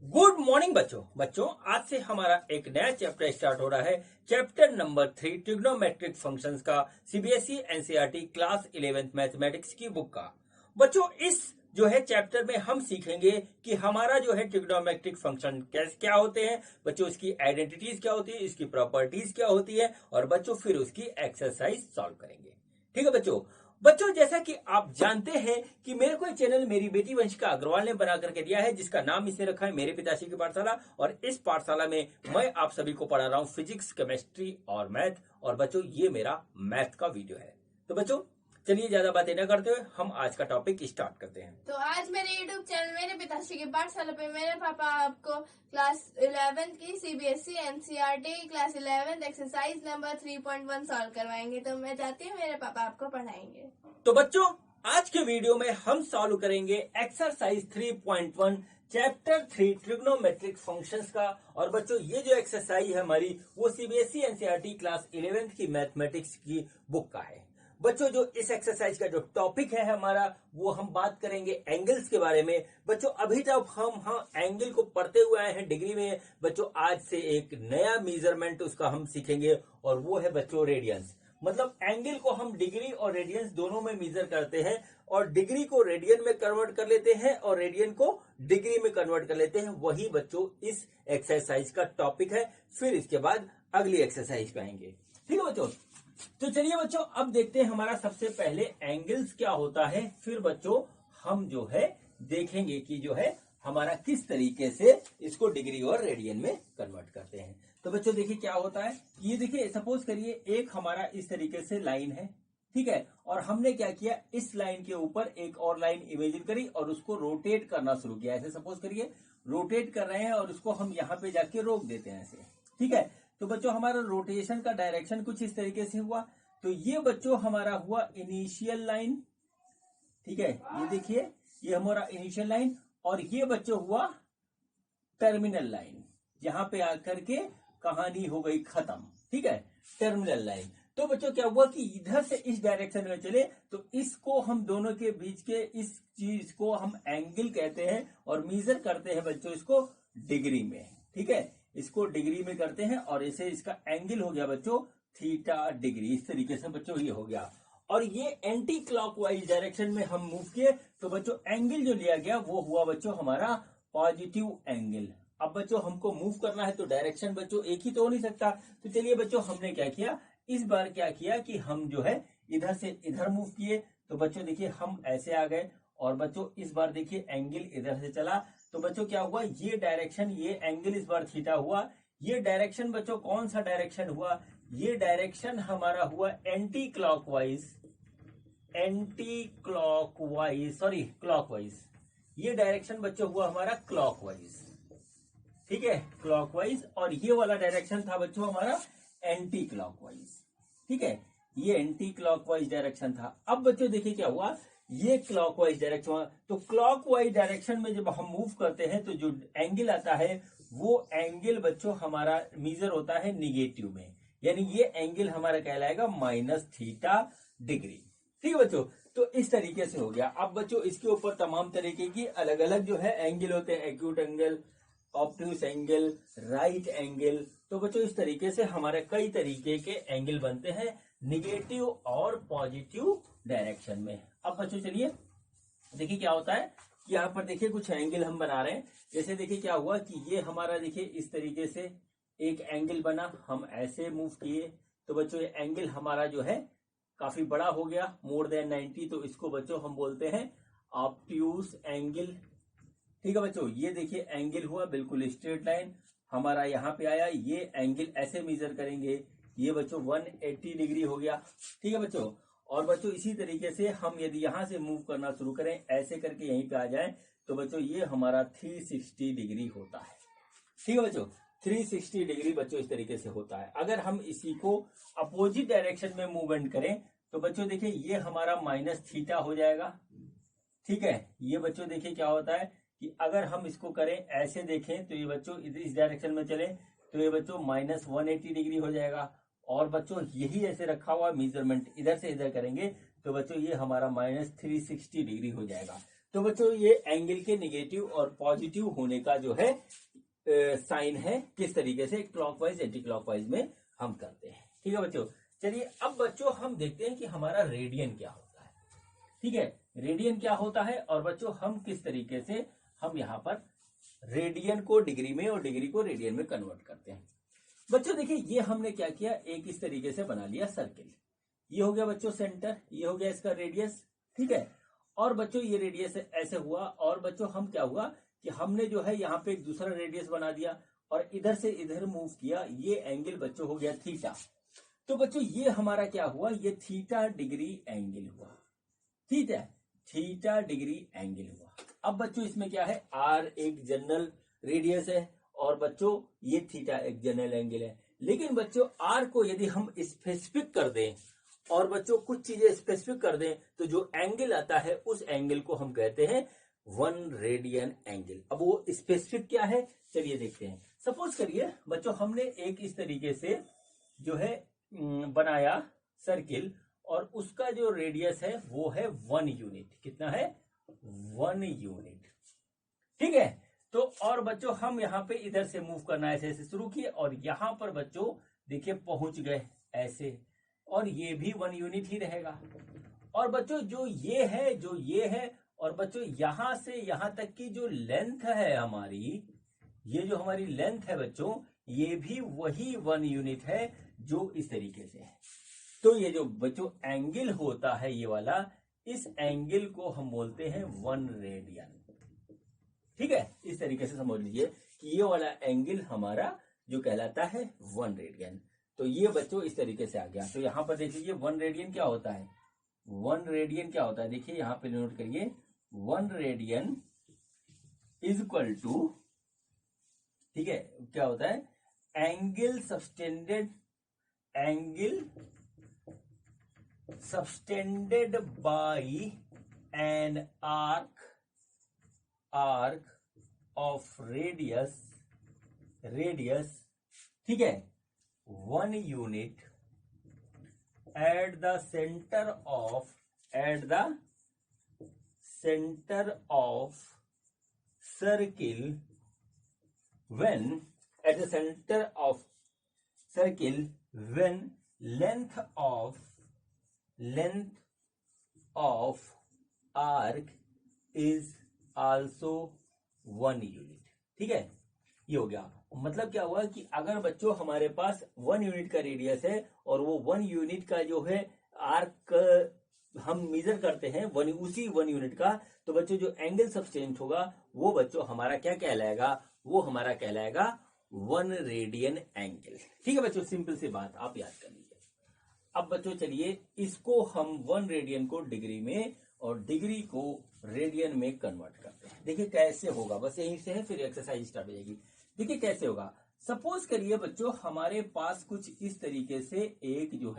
Good morning बच्चों आज से हमारा एक नया चैप्टर स्टार्ट हो रहा है। चैप्टर नंबर 3 ट्रिग्नोमेट्रिक फंक्शंस का CBSE NCERT class 11th mathematics की बुक का। बच्चों इस जो है चैप्टर में हम सीखेंगे कि हमारा जो है ट्रिग्नोमेट्रिक फंक्शन कैसे क्या होते हैं, बच्चों इसकी आइडेंटिटीज क्या होती है, इसकी प्रॉपर्टीज क्या होती है, और बच्चों फिर उसकी एक्सरसाइज सॉल्व करेंगे। ठीक है बच्चों जैसा कि आप जानते हैं कि मेरे को चैनल मेरी बेटी वंशिका अग्रवाल ने बना करके दिया है, जिसका नाम इसने रखा है मेरे पिताश्री की पाठशाला। और इस पाठशाला में मैं आप सभी को पढ़ा रहा हूं फिजिक्स, केमिस्ट्री और मैथ। और बच्चों ये मेरा मैथ का वीडियो है। तो बच्चों चलिए ज्यादा बातें न करते हुए हम आज का टॉपिक स्टार्ट करते हैं। तो आज मेरे यूट्यूब चैनल मेरे पिताश्री की पाठशाला पे मेरे पापा आपको क्लास 11 की CBSE NCERT class 11 exercise number 3.1 solve करवाएंगे। तो मैं चाहती हूँ मेरे पापा आपको पढ़ाएंगे। तो बच्चों आज के वीडियो में हम सॉल्व करेंगे एक्सरसाइज 3.1 चैप्टर 3 ट्रिग्नोमेट्रिक फंक्शंस का। और बच्चों ये जो एक्सरसाइज है हमारी वो सीबीएसई एनसीईआरटी क्लास 11th की मैथमेटिक्स की बुक का है। बच्चों जो इस एक्सरसाइज का जो टॉपिक है हमारा वो हम बात करेंगे एंगल्स के बारे में। बच्चों अभी तक हम एंगल को पढ़ते हुए आए हैं डिग्री में। बच्चों आज से एक नया मेजरमेंट उसका हम सीखेंगे और वो है बच्चों रेडियंस। मतलब एंगल को हम डिग्री और रेडियंस दोनों में मेजर करते हैं, और डिग्री को रेडियन में कन्वर्ट कर लेते हैं और रेडियन को डिग्री में कन्वर्ट कर लेते हैं। वही बच्चों इस एक्सरसाइज का टॉपिक है। फिर इसके बाद अगली एक्सरसाइज पे आएंगे। ठीक है बच्चों, तो चलिए बच्चों अब देखते हैं हमारा सबसे पहले एंगल्स क्या होता है। फिर बच्चों हम जो है देखेंगे कि जो है हमारा किस तरीके से इसको डिग्री और रेडियन में कन्वर्ट करते हैं। तो बच्चों देखिए क्या होता है। ये देखिए सपोज करिए एक हमारा इस तरीके से लाइन है, ठीक है, और हमने क्या किया, इस लाइन के ऊपर एक और लाइन इमेजिन करी और उसको रोटेट करना शुरू किया। ऐसे सपोज करिए रोटेट कर रहे हैं और उसको हम यहाँ पे जाके रोक देते हैं ऐसे, ठीक है। तो बच्चों हमारा रोटेशन का डायरेक्शन कुछ इस तरीके से हुआ। तो ये बच्चों हमारा हुआ इनिशियल लाइन, ठीक है, ये देखिए ये हमारा इनिशियल लाइन। और ये बच्चों हुआ टर्मिनल लाइन, जहां पे आकर के कहानी हो गई खत्म, ठीक है, टर्मिनल लाइन। तो बच्चों क्या हुआ कि इधर से इस डायरेक्शन में चले तो इसको हम दोनों के बीच के इस चीज को हम एंगल कहते हैं और मेजर करते हैं बच्चों इसको डिग्री में, ठीक है, इसको डिग्री में करते हैं। और इसे इसका एंगल हो गया बच्चों थीटा डिग्री। इस तरीके से बच्चों ये हो गया। और ये एंटी क्लॉकवाइज डायरेक्शन में हम मूव किए तो बच्चों एंगल जो लिया गया वो हुआ बच्चों हमारा पॉजिटिव एंगल। अब बच्चों हमको मूव करना है तो डायरेक्शन बच्चों एक ही तो हो नहीं सकता। तो चलिए बच्चों हमने क्या किया, इस बार क्या किया कि हम जो है इधर से इधर मूव किए। तो बच्चों देखिए हम ऐसे आ गए और बच्चों इस बार देखिए एंगल इधर से चला। तो बच्चों क्या हुआ, ये डायरेक्शन ये एंगल इस बार थीटा हुआ। ये डायरेक्शन बच्चों कौन सा डायरेक्शन हुआ, ये डायरेक्शन हमारा हुआ एंटी क्लॉकवाइज, क्लॉकवाइज। ये डायरेक्शन बच्चों हुआ हमारा क्लॉकवाइज, ठीक है, क्लॉकवाइज। और ये वाला डायरेक्शन था बच्चों हमारा एंटी क्लॉकवाइज, ठीक है, ये एंटी क्लॉकवाइज डायरेक्शन था। अब बच्चों देखिए क्या हुआ, ये क्लॉकवाइज डायरेक्शन हुआ। तो क्लॉकवाइज डायरेक्शन में जब हम मूव करते हैं तो जो एंगल आता है वो एंगल बच्चों हमारा मेजर होता है निगेटिव में, यानी ये एंगल हमारा कहलाएगा माइनस थीटा डिग्री। ठीक है बच्चों, तो इस तरीके से हो गया। अब बच्चों इसके ऊपर तमाम तरीके की अलग अलग जो है एंगल होते हैं, acute angle, obtuse angle, right angle. तो बच्चों इस तरीके से हमारे कई तरीके के एंगल बनते हैं निगेटिव और पॉजिटिव डायरेक्शन में। अब बच्चों चलिए देखिए क्या होता है कि यहाँ पर देखिए कुछ एंगल हम बना रहे हैं। जैसे देखिए क्या हुआ कि ये हमारा देखिए इस तरीके से एक एंगल बना, हम ऐसे मूव किए तो बच्चों ये एंगल हमारा जो है काफी बड़ा हो गया, मोर देन 90। तो इसको बच्चों हम बोलते हैं ऑब्ट्यूस एंगल। ठीक है बच्चों, ये देखिए एंगल हुआ बिल्कुल स्ट्रेट लाइन हमारा यहाँ पे आया। ये एंगल ऐसे मेजर करेंगे, ये बच्चों 180 डिग्री हो गया, ठीक है बच्चों। और बच्चों इसी तरीके से हम यदि यहां से मूव करना शुरू करें ऐसे करके यहीं पे आ जाए तो बच्चों ये हमारा 360 डिग्री होता है, ठीक है बच्चों, 360 डिग्री बच्चों इस तरीके से होता है। अगर हम इसी को अपोजिट डायरेक्शन में मूवमेंट करें तो बच्चों देखिए ये हमारा माइनस थीटा हो जाएगा, ठीक है। ये बच्चों देखिए क्या होता है कि अगर हम इसको करें ऐसे देखें तो ये बच्चों इस डायरेक्शन में चले तो ये बच्चों माइनस 180 डिग्री हो जाएगा। और बच्चों यही ऐसे रखा हुआ मेजरमेंट इधर से इधर करेंगे तो बच्चों ये हमारा माइनस 360 डिग्री हो जाएगा। तो बच्चों ये एंगल के नेगेटिव और पॉजिटिव होने का जो है साइन है, किस तरीके से क्लॉकवाइज एंटी क्लॉकवाइज में हम करते हैं। ठीक है बच्चों, चलिए अब बच्चों हम देखते हैं कि हमारा रेडियन क्या होता है। ठीक है, रेडियन क्या होता है और बच्चों हम किस तरीके से हम यहाँ पर रेडियन को डिग्री में और डिग्री को रेडियन में कन्वर्ट करते हैं। बच्चों देखिए ये हमने क्या किया, एक इस तरीके से बना लिया सर्किल। ये हो गया बच्चों सेंटर, ये हो गया इसका रेडियस। ठीक है, और बच्चों ये रेडियस ऐसे हुआ, और बच्चों हम क्या हुआ कि हमने जो है यहाँ पे एक दूसरा रेडियस बना दिया और इधर से इधर मूव किया। ये एंगल बच्चों हो गया थीटा। तो बच्चों ये हमारा क्या हुआ, ये थीटा डिग्री एंगल हुआ। ठीक है, थीटा डिग्री एंगल हुआ। अब बच्चों इसमें क्या है, आर एक जनरल रेडियस है और बच्चों ये थीटा एक जनरल एंगल है। लेकिन बच्चों आर को यदि हम स्पेसिफिक कर दें और बच्चों कुछ चीजें स्पेसिफिक कर दें तो जो एंगल आता है उस एंगल को हम कहते हैं 1 रेडियन एंगल। अब वो स्पेसिफिक क्या है, चलिए देखते हैं। सपोज करिए बच्चों हमने एक इस तरीके से जो है बनाया सर्किल और उसका जो रेडियस है वो है 1 यूनिट। कितना है, 1 यूनिट। ठीक है, तो और बच्चों हम यहाँ पे इधर से मूव करना ऐसे ऐसे शुरू किए और यहां पर बच्चों देखिए पहुंच गए ऐसे, और ये भी 1 यूनिट ही रहेगा। और बच्चों जो ये है और बच्चों यहां से यहां तक की जो लेंथ है हमारी, ये जो हमारी लेंथ है बच्चों, ये भी वही 1 यूनिट है जो इस तरीके से है। तो ये जो बच्चों एंगल होता है ये वाला, इस एंगल को हम बोलते हैं 1 रेडियन। ठीक है, इस तरीके से समझ लीजिए कि ये वाला एंगल हमारा जो कहलाता है 1 रेडियन। तो ये बच्चों इस तरीके से आ गया। तो यहां पर देख लीजिए 1 रेडियन क्या होता है, 1 रेडियन क्या होता है, देखिए यहां पे नोट करिए 1 रेडियन इज इक्वल टू, ठीक है क्या होता है, angle subtended bye an arc of radius, ठीक है, 1 unit at the center of circle when length of arc is also 1 unit. ठीक है, ये हो गया। मतलब क्या हुआ कि अगर बच्चों हमारे पास 1 यूनिट का रेडियस है और वो 1 यूनिट का जो है आर्क हम मेजर करते हैं उसी 1 यूनिट का, तो बच्चों जो एंगल सबटेंड होगा वो बच्चों हमारा क्या कहलाएगा, वो हमारा कहलाएगा 1 रेडियन एंगल। ठीक है बच्चों, सिंपल सी बात आप याद कर लीजिए। अब बच्चों चलिए इसको हम 1 रेडियन को डिग्री में और डिग्री को रेडियन में कन्वर्ट करते हैं। देखिए कैसे होगा, बस यहीं से है, फिर एक्सरसाइज स्टार्ट हो जाएगी। देखिए कैसे होगा। सपोज करिए बच्चों हमारे पास कुछ इस तरीके से एक जो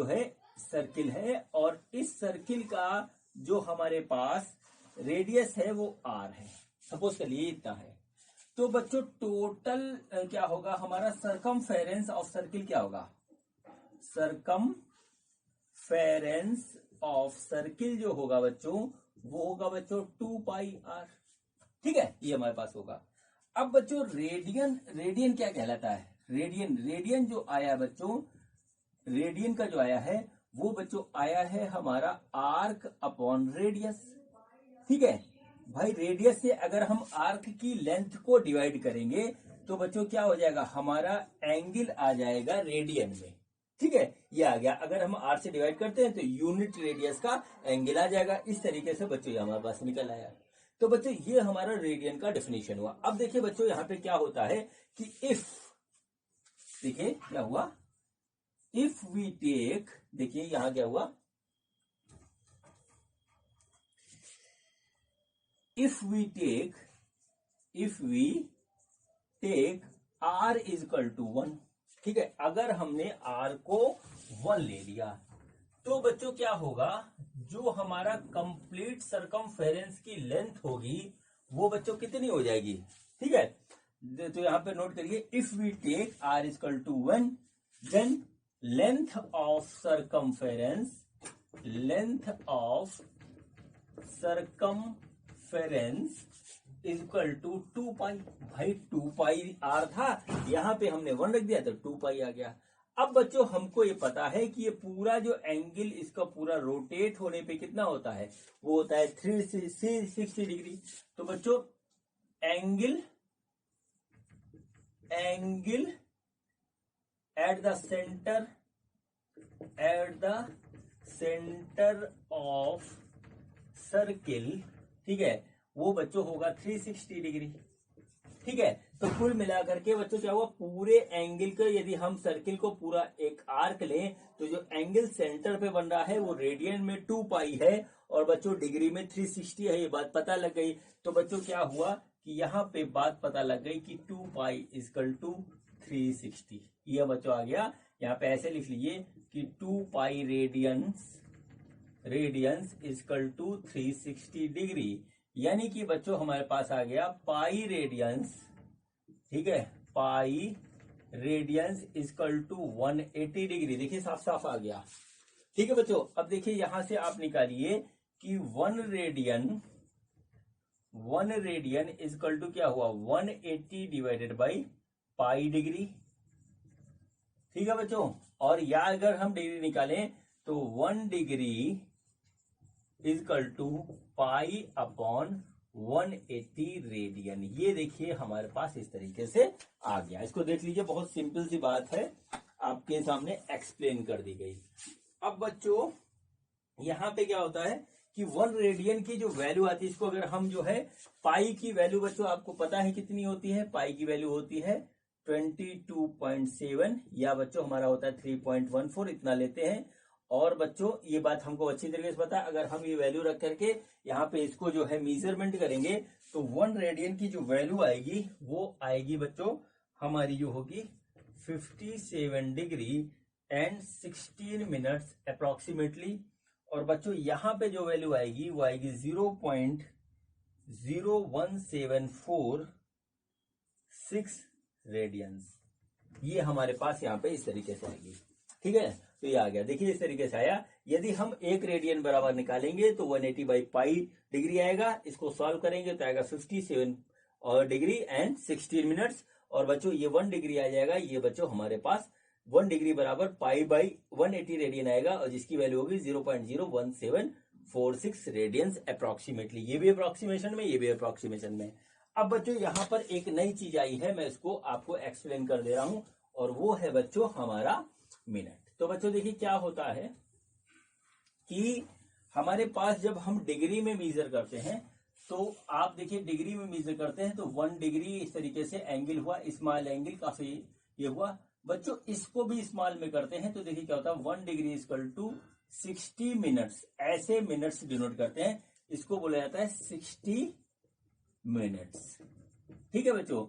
है सर्किल है और इस सर्किल का जो हमारे पास रेडियस है वो r है। सपोज करिए इतना है। तो बच्चों टोटल क्या होगा हमारा, सरकमफेरेंस ऑफ सर्किल क्या होगा, सरकमफेरेंस ऑफ सर्किल जो होगा बच्चों वो होगा बच्चों 2 पाई r। ठीक है, ये हमारे पास होगा। अब बच्चों रेडियन क्या कहलाता है, रेडियन जो आया बच्चों, रेडियन का जो आया है वो बच्चों आया है हमारा आर्क अपॉन रेडियस। ठीक है भाई, रेडियस से अगर हम आर्क की लेंथ को डिवाइड करेंगे तो बच्चों क्या हो जाएगा, हमारा एंगल आ जाएगा रेडियन में। ठीक है, ये आ गया। अगर हम आर से डिवाइड करते हैं तो यूनिट रेडियस का एंगल आ जाएगा। इस तरीके से बच्चों ये हमारे पास निकल आया। तो बच्चों ये हमारा रेडियन का डेफिनेशन हुआ। अब देखिए बच्चों यहाँ पे क्या होता है कि इफ, देखिए क्या हुआ, इफ वी टेक, देखिए यहां क्या हुआ, if we take r is equal to 1। ठीक है, अगर हमने r को 1 ले लिया तो बच्चों क्या होगा, जो हमारा कंप्लीट सरकमफेरेंस की लेंथ होगी वो बच्चों कितनी हो जाएगी। ठीक है, तो यहां पे नोट करिए, if we take r is equal to 1 then length of circumference equal to 2 pi. भाई 2 पाई आर था, यहां पे हमने 1 रख दिया तो 2 पाई आ गया। अब बच्चों हमको ये पता है कि ये पूरा जो एंगल इसका पूरा रोटेट होने पे कितना होता है, वो होता है 360 डिग्री। तो बच्चों angle eight the centre of circle, ठीक है, वो बच्चों होगा 360 डिग्री। ठीक है, तो कुल मिलाकर के बच्चों क्या हुआ, पूरे एंगल का यदि हम सर्किल को पूरा एक आर्क लें तो जो एंगल सेंटर पे बन रहा है वो रेडियन में 2 पाई है और बच्चों डिग्री में 360 है। ये बात पता लग गई। तो बच्चों क्या हुआ कि यहाँ पे बात पता लग गई कि 2 पाई इक्वल टू 360। ये बच्चों आ गया। यहाँ पे ऐसे लिख लीजिए कि 2 pi radians equal to 360 degree, यानी कि बच्चों हमारे पास आ गया पाई रेडियंस, ठीक है, pi radians equal to 180 degree. देखिए साफ साफ आ गया। ठीक है बच्चों, अब देखिए यहां से आप निकालिए कि 1 रेडियन इक्वल टू क्या हुआ, 180 डिवाइडेड बाई पाई डिग्री। ठीक है बच्चों, और या अगर हम डिग्री निकालें तो 1 degree equal to pi upon 180 radian. ये देखिए हमारे पास इस तरीके से आ गया। इसको देख लीजिए, बहुत सिंपल सी बात है, आपके सामने एक्सप्लेन कर दी गई। अब बच्चों यहां पे क्या होता है कि 1 रेडियन की जो वैल्यू आती है, इसको अगर हम जो है पाई की वैल्यू, बच्चों आपको पता है कितनी होती है, पाई की वैल्यू होती है 22.7 या बच्चों हमारा होता है 3.14, इतना लेते हैं। और बच्चों ये बात हमको अच्छी तरीके से पता है, अगर हम ये वैल्यू रख करके यहाँ पे इसको जो है मेजरमेंट करेंगे तो 1 रेडियन की जो वैल्यू आएगी वो आएगी बच्चों हमारी जो होगी 57 डिग्री एंड 16 मिनट्स अप्रोक्सीमेटली। और बच्चों यहाँ पे जो वैल्यू आएगी वो आएगी 0.0174 रेडियंस। ये हमारे पास यहाँ पे इस तरीके से आएगी। ठीक है, तो ये आ गया। देखिए इस तरीके से आया। यदि हम 1 रेडियन बराबर निकालेंगे तो 180 बाई पाई डिग्री आएगा। इसको सॉल्व करेंगे तो आएगा 57 और डिग्री एंड 16 मिनट्स। और बच्चों ये 1 डिग्री आ जाएगा। ये बच्चों हमारे पास 1 डिग्री बराबर पाई बाई 180 रेडियन आएगा और जिसकी वैल्यू होगी 0.01746 रेडियंस अप्रोक्सीमेटली। ये भी अप्रोक्सीमेशन में, ये भी अप्रोक्सीमेशन में। अब बच्चों यहाँ पर एक नई चीज आई है, मैं इसको आपको एक्सप्लेन कर दे रहा हूं और वो है बच्चों हमारा मिनट। तो बच्चों देखिए क्या होता है कि हमारे पास जब हम डिग्री में मेजर करते हैं तो आप देखिए डिग्री में मेजर करते हैं तो 1 डिग्री इस तरीके से एंगल हुआ, स्मॉल एंगल काफी ये हुआ। बच्चों इसको भी स्मॉल में करते हैं तो देखिए क्या होता है 1 डिग्री इक्वल टू 60 मिनट्स, ऐसे मिनट्स डिनोट करते हैं। इसको बोला जाता है 60 मिनट्स। ठीक है बच्चों,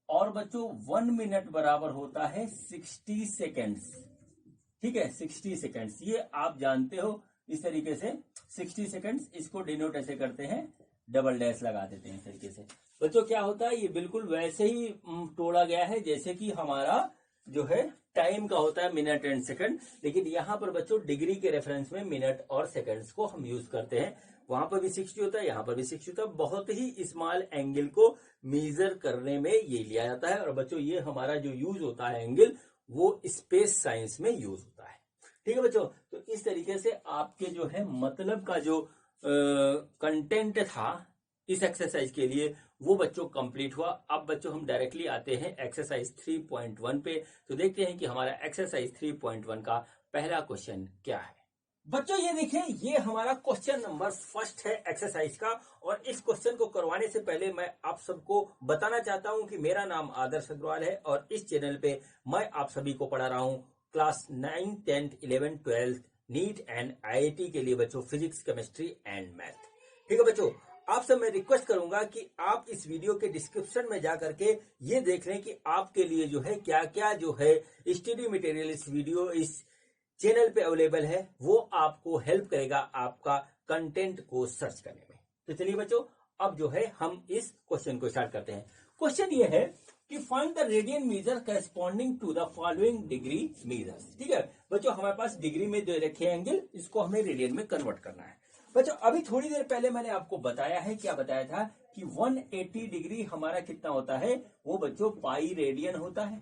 और बच्चों 1 मिनट बराबर होता है 60 सेकेंड्स। ठीक है, 60 सेकेंड्स ये आप जानते हो। इस तरीके से 60 सेकेंड्स, इसको डिनोट ऐसे करते हैं, डबल डैश लगा देते हैं इस तरीके से। बच्चों क्या होता है, ये बिल्कुल वैसे ही तोड़ा गया है जैसे कि हमारा जो है टाइम का होता है मिनट एंड सेकंड, लेकिन यहाँ पर बच्चों डिग्री के रेफरेंस में मिनट और सेकंड्स को हम यूज करते हैं। वहां पर भी 60 होता है, यहाँ पर भी 60 होता है। बहुत ही स्मॉल एंगल को मेजर करने में ये लिया जाता है। और बच्चों ये हमारा जो यूज होता है एंगल, वो स्पेस साइंस में यूज होता है। ठीक है बच्चों, तो इस तरीके से आपके जो है मतलब का जो कंटेंट था इस एक्सरसाइज के लिए वो बच्चों कंप्लीट हुआ। अब बच्चों हम डायरेक्टली आते हैं एक्सरसाइज 3.1 पे। तो देखते हैं कि हमारा एक्सरसाइज 3.1 का पहला क्वेश्चन क्या है। बच्चों ये देखिए, ये हमारा क्वेश्चन नंबर 1 है एक्सरसाइज का। और इस क्वेश्चन को करवाने से पहले मैं आप सबको बताना चाहता हूं कि मेरा नाम आदर्श अग्रवाल है और इस चैनल पे मैं आप सभी को पढ़ा रहा हूं क्लास 9, 10, 11, 12 नीट एंड IIT के लिए बच्चों फिजिक्स, केमिस्ट्री एंड मैथ। ठीक है बच्चों, आप सब मैं रिक्वेस्ट करूंगा कि आप इस वीडियो के डिस्क्रिप्शन में जाकर के ये देख लें कि आपके लिए जो है क्या क्या जो है स्टडी मटेरियल इस वीडियो इस चैनल पे अवेलेबल है, वो आपको हेल्प करेगा आपका कंटेंट को सर्च करने में। तो चलिए बच्चों, अब जो है हम इस क्वेश्चन को स्टार्ट करते हैं। क्वेश्चन ये है कि find the radian measure corresponding to the following degree measures. ठीक है बच्चों, हमारे पास डिग्री में जो रखे एंगल, इसको हमें रेडियन में कन्वर्ट करना है। बच्चों अभी थोड़ी देर पहले मैंने आपको बताया है, क्या बताया था कि 180 डिग्री हमारा कितना होता है, वो बच्चों पाई रेडियन होता है।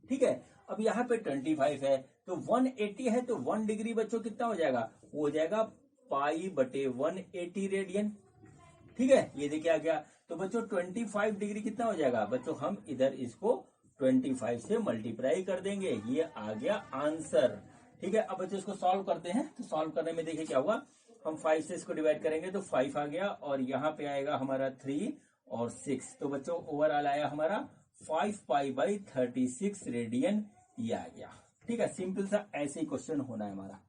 ठीक है, अब यहाँ पे 25 है तो 180 है तो 1 डिग्री बच्चों कितना हो जाएगा, वो हो जाएगा पाई बटे 180 रेडियन। ठीक है, ये देखिए आ गया। तो बच्चों 25 डिग्री कितना हो जाएगा बच्चों, हम इधर इसको 25 से मल्टीप्लाई कर देंगे, ये आ गया आंसर। ठीक है, अब बच्चों इसको सॉल्व करते हैं। तो सॉल्व करने में देखिए क्या हुआ, हम 5 से इसको डिवाइड करेंगे तो 5 आ गया और यहाँ पे आएगा हमारा 3 और 6। तो बच्चों ओवरऑल आया हमारा 5 पाई बाई 36 रेडियन, ये आ गया। ठीक है, सिंपल सा ऐसे ही क्वेश्चन होना है हमारा।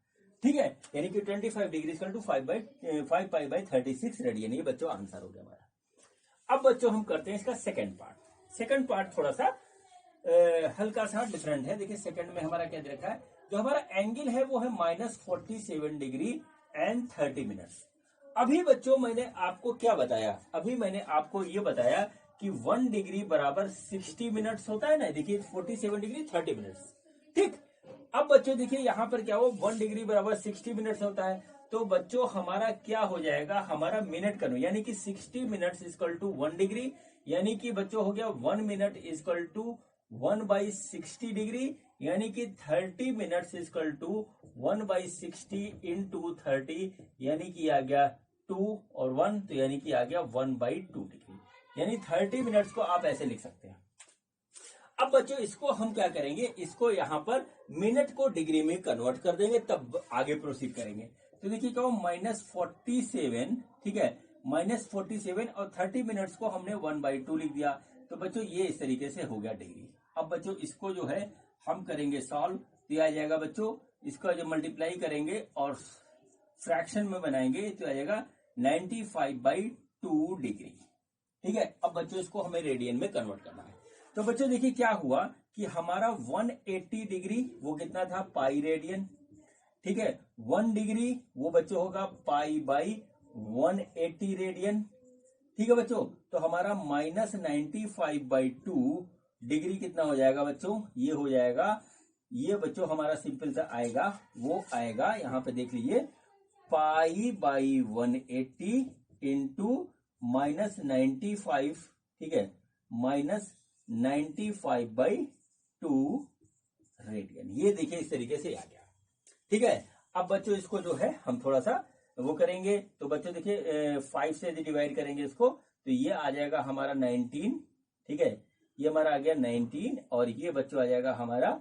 ठीक है, यानी कि 25 degree equal to 5 pi by 36 radian, ये बच्चों आंसर हो गया हमारा। अब बच्चों हम करते हैं इसका सेकंड पार्ट। सेकंड पार्ट थोड़ा सा हल्का सा डिफरेंट है। देखिए सेकंड में हमारा क्या दे रखा है, जो हमारा एंगल है वो है -47 डिग्री एंड 30 मिनट्स। अभी बच्चों मैंने आपको क्या बताया, अभी मैंने आपको ये बताया कि 1 डिग्री बराबर 60 मिनट्स होता है ना। देखिए 47 डिग्री 30 मिनट्स। ठीक, अब बच्चों देखिए यहाँ पर क्या हो, 1 डिग्री बराबर 60 मिनट्स होता है। तो बच्चों हमारा क्या हो जाएगा, हमारा मिनट करो, यानी कि 60 मिनट्स इक्वल टू 1 डिग्री, यानी कि बच्चों हो गया 1 मिनट इक्वल टू 1/60 डिग्री, यानी कि 30 मिनट्स इक्वल टू 1/60 इंटू 30, यानी कि आ गया 2 और 1, तो यानी कि आ गया 1/2 डिग्री। यानी 30 मिनट्स को आप ऐसे लिख सकते हैं। अब बच्चों इसको हम क्या करेंगे, इसको यहां पर मिनट को डिग्री में कन्वर्ट कर देंगे, तब आगे प्रोसीड करेंगे। तो देखिए क्या -47, ठीक है, -47 और 30 मिनट्स को हमने 1/2 लिख दिया। तो बच्चों ये इस तरीके से हो गया डिग्री। अब बच्चों इसको जो है हम करेंगे सॉल्व, तो आ जाएगा बच्चों, इसका जब मल्टीप्लाई करेंगे और फ्रैक्शन में बनाएंगे तो आ जाएगा 95/2 डिग्री। ठीक है, अब बच्चों इसको हमें रेडियन में कन्वर्ट करना है। तो बच्चों देखिए क्या हुआ कि हमारा 180 डिग्री वो कितना था, पाई रेडियन। ठीक है, 1 डिग्री वो बच्चों होगा पाई बाई 180 रेडियन। ठीक है बच्चों, तो हमारा -95/2 डिग्री कितना हो जाएगा बच्चों, ये हो जाएगा, ये बच्चों हमारा सिंपल सा आएगा, वो आएगा यहाँ पे देख लीजिए पाई बाई 180 इंटू -95, ठीक है, -95/2 रेडियन। ये देखिए इस तरीके से आ गया। ठीक है, अब बच्चों इसको जो है हम थोड़ा सा वो करेंगे। तो बच्चों देखिए 5 से यदि डिवाइड करेंगे इसको तो ये आ जाएगा हमारा 19। ठीक है, ये हमारा आ गया 19 और ये बच्चों आ जाएगा हमारा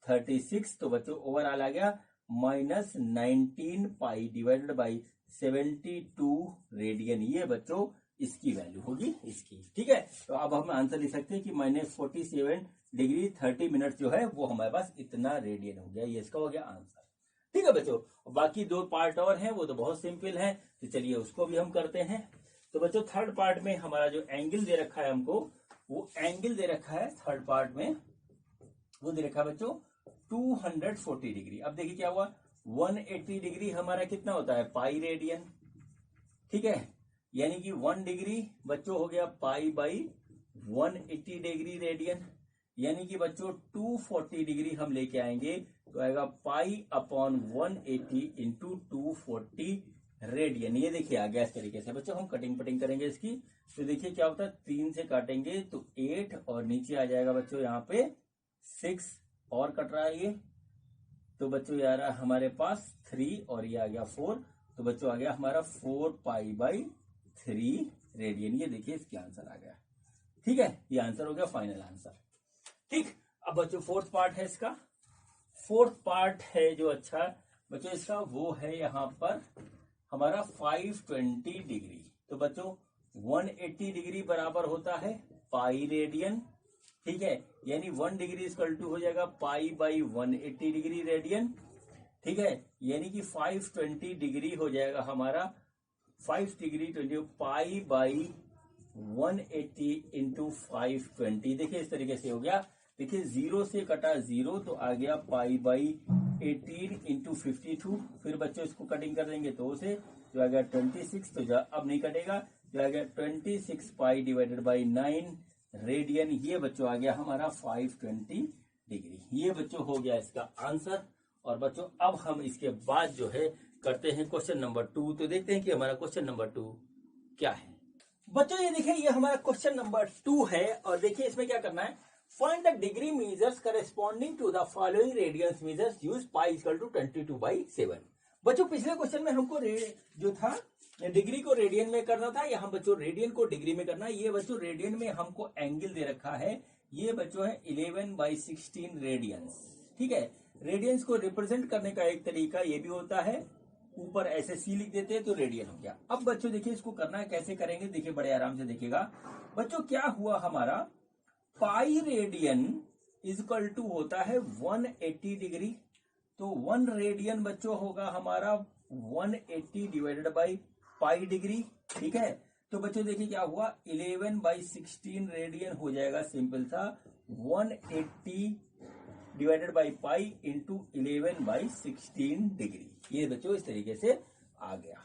36। तो बच्चों ओवरऑल आ गया -19 पाई डिवाइडेड बाई 72 रेडियन, ये बच्चों इसकी वैल्यू होगी इसकी। ठीक है, तो अब हम आंसर लिख सकते हैं कि -47 डिग्री 30 मिनट जो है वो हमारे पास इतना रेडियन हो गया, ये इसका हो गया आंसर। ठीक है बच्चों, बाकी 2 पार्ट और हैं वो तो बहुत सिंपल है, तो चलिए उसको भी हम करते हैं। तो बच्चों थर्ड पार्ट में हमारा जो एंगल दे रखा है हमको, वो एंगल दे रखा है थर्ड पार्ट में, वो दे रखा है बच्चों 240 डिग्री। अब देखिए क्या हुआ, 180 डिग्री हमारा कितना होता है, पाई रेडियन। ठीक है, यानी कि 1 डिग्री बच्चों हो गया पाई बाई 180 डिग्री रेडियन, यानी कि बच्चों 240 डिग्री हम लेके आएंगे तो आएगा पाई अपॉन 180 इंटू 240 रेडियन। ये देखिए आ गया इस तरीके से। बच्चों हम कटिंग पटिंग करेंगे इसकी, तो देखिए क्या होता है, 3 से काटेंगे तो 8 और नीचे आ जाएगा बच्चों यहाँ पे 6 और कट रहा है ये, तो बच्चों ये आ रहा है हमारे पास 3 और ये आ गया 4, तो बच्चों आ गया हमारा 4 पाई बाई 3 रेडियन। ये देखिए इसकी आंसर आ गया। ठीक है, ये आंसर हो गया फाइनल आंसर। ठीक, अब बच्चों फोर्थ पार्ट है इसका, फोर्थ पार्ट है जो अच्छा बच्चों इसका वो है यहाँ पर हमारा 520 डिग्री। तो बच्चों 180 डिग्री बराबर होता है पाई रेडियन। ठीक है, यानी 1 डिग्री इक्वल टू हो जाएगा पाई बाई 180 डिग्री रेडियन। ठीक है, यानी कि 520 डिग्री हो जाएगा हमारा 5 डिग्री 20 पाई बाई 180 इंटू 520। देखिए इस तरीके से हो गया। देखिए 0 से कटा 0 तो आ गया पाई बाई 18 इंटू 52। फिर बच्चों इसको कटिंग कर देंगे 2 से, जो आ गया 26, तो अब नहीं कटेगा, जो आ गया 26 पाई डिवाइडेड बाई 9 रेडियन। ये बच्चों आ गया हमारा 520 डिग्री। ये बच्चों हो गया इसका आंसर। और बच्चों अब हम इसके बाद जो है करते हैं क्वेश्चन नंबर 2। तो देखते हैं कि हमारा क्वेश्चन नंबर 2 क्या है। बच्चों ये देखिए, ये हमारा क्वेश्चन नंबर 2 है और देखिए इसमें क्या करना है, find the degree measures corresponding to the following radians measures use pi equal to 22/7। बच्चों पिछले क्वेश्चन में हमको जो था डिग्री को रेडियन में करना था, यहाँ बच्चों रेडियन को डिग्री में करना है। ये बच्चों रेडियन में हमको एंगल दे रखा है, ये बच्चों है 11/16 रेडियंस। ठीक है, रेडियंस को रिप्रेजेंट करने का एक तरीका ये भी होता है, ऊपर ऐसे सी लिख देते हैं तो रेडियन हो गया। अब बच्चों देखिए इसको करना है, कैसे करेंगे देखिए, बड़े आराम से देखिएगा। बच्चों क्या हुआ हमारा, पाई रेडियन इक्वल टू होता है 180 डिग्री। तो 1 रेडियन बच्चों होगा हमारा 180 डिवाइडेड बाई पाई डिग्री। ठीक है, तो बच्चों देखिए क्या हुआ, 11/16 रेडियन हो जाएगा, सिंपल सा 180 divided by pi into 11/16 degree. ये बच्चों इस तरीके से आ गया।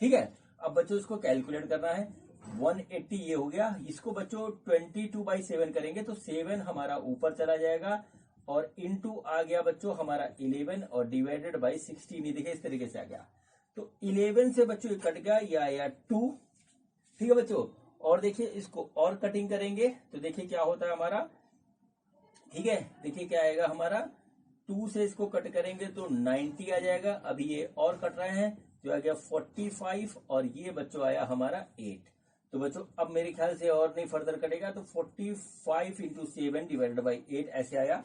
ठीक है, अब बच्चों इसको कैलकुलेट करना है, 180 ये हो गया, इसको बच्चों 22/7 करेंगे तो 7 हमारा ऊपर चला जाएगा और इंटू आ गया बच्चों हमारा 11 और डिवाइडेड बाई 16, ये देखिए इस तरीके से आ गया। तो 11 से बच्चों ये कट गया, ये आया 2। ठीक है बच्चों, और देखिए इसको और कटिंग करेंगे तो देखिए क्या होता है हमारा। ठीक है, देखिए क्या आएगा हमारा, 2 से इसको कट करेंगे तो 90 आ जाएगा। अभी ये और कट रहे हैं जो आ गया 45 और ये बच्चों आया हमारा 8। तो बच्चों अब मेरे ख्याल से और नहीं फर्दर कटेगा, तो 45 इंटू 7 डिवाइडेड बाई 8 ऐसे आया।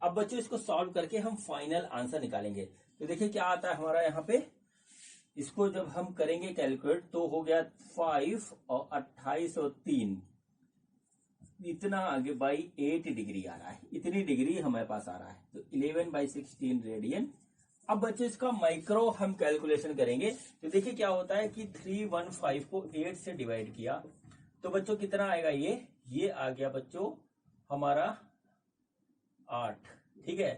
अब बच्चों इसको सॉल्व करके हम फाइनल आंसर निकालेंगे। तो देखिए क्या आता है हमारा यहाँ पे, इसको जब हम करेंगे कैलकुलेट तो हो गया 5 और 28 और 3, इतना आगे बाई 8 डिग्री आ रहा है, इतनी डिग्री हमारे पास आ रहा है। तो 11/16 रेडियन। अब बच्चों इसका माइक्रो हम कैलकुलेशन करेंगे तो देखिए क्या होता है कि 315 को 8 से डिवाइड किया तो बच्चों कितना आएगा, ये आ गया बच्चों हमारा 8। ठीक है,